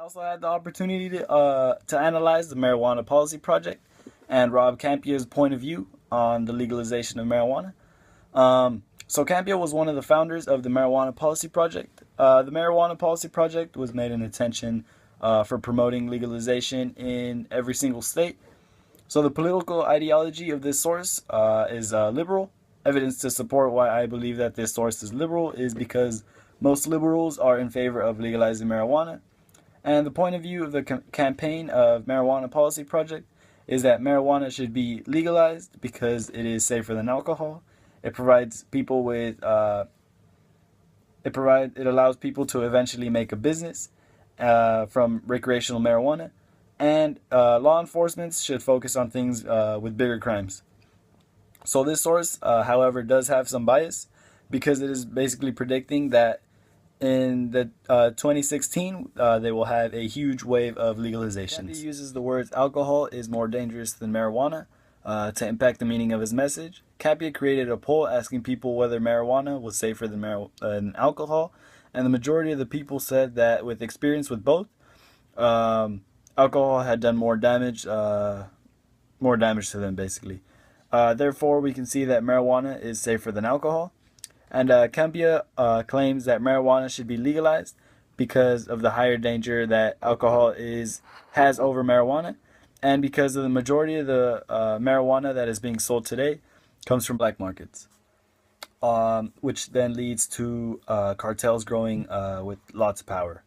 also had the opportunity to analyze the marijuana policy project and Rob Campio's point of view on the legalization of marijuana. So Campio was one of the founders of the marijuana policy project. The marijuana policy project was made an intention for promoting legalization in every single state. So the political ideology of this source is liberal. Evidence to support why I believe that this source is liberal is because most liberals are in favor of legalizing marijuana. And the point of view of the campaign of marijuana policy project is that marijuana should be legalized because it is safer than alcohol. It provides people with it allows people to eventually make a business from recreational marijuana, and law enforcement should focus on things with bigger crimes. So this source, however, does have some bias because it is basically predicting that in the 2016 they will have a huge wave of legalizations. He uses the words alcohol is more dangerous than marijuana to impact the meaning of his message. Capia created a poll asking people whether marijuana was safer than alcohol, and the majority of the people said that with experience with both, alcohol had done more damage to them, basically. Therefore, we can see that marijuana is safer than alcohol. And Campia claims that marijuana should be legalized because of the higher danger that alcohol has over marijuana, and because of the majority of the marijuana that is being sold today comes from black markets, which then leads to cartels growing with lots of power.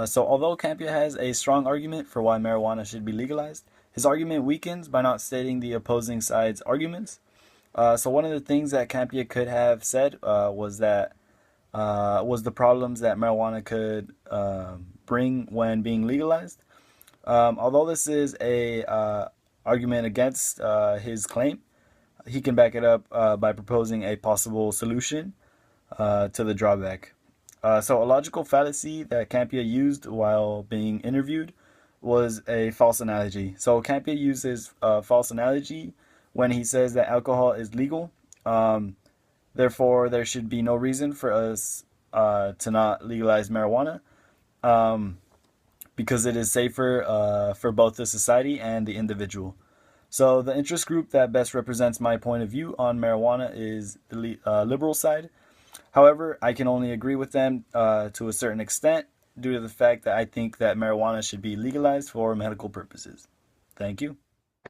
So although Campia has a strong argument for why marijuana should be legalized, his argument weakens by not stating the opposing side's arguments. So one of the things that Campia could have said was the problems that marijuana could bring when being legalized. Although this is a argument against his claim, he can back it up by proposing a possible solution to the drawback. So a logical fallacy that Campia used while being interviewed was a false analogy. So Campia uses a false analogy when he says that alcohol is legal. Therefore, there should be no reason for us to not legalize marijuana because it is safer for both the society and the individual. So the interest group that best represents my point of view on marijuana is the liberal side. However, I can only agree with them to a certain extent due to the fact that I think that marijuana should be legalized for medical purposes. Thank you.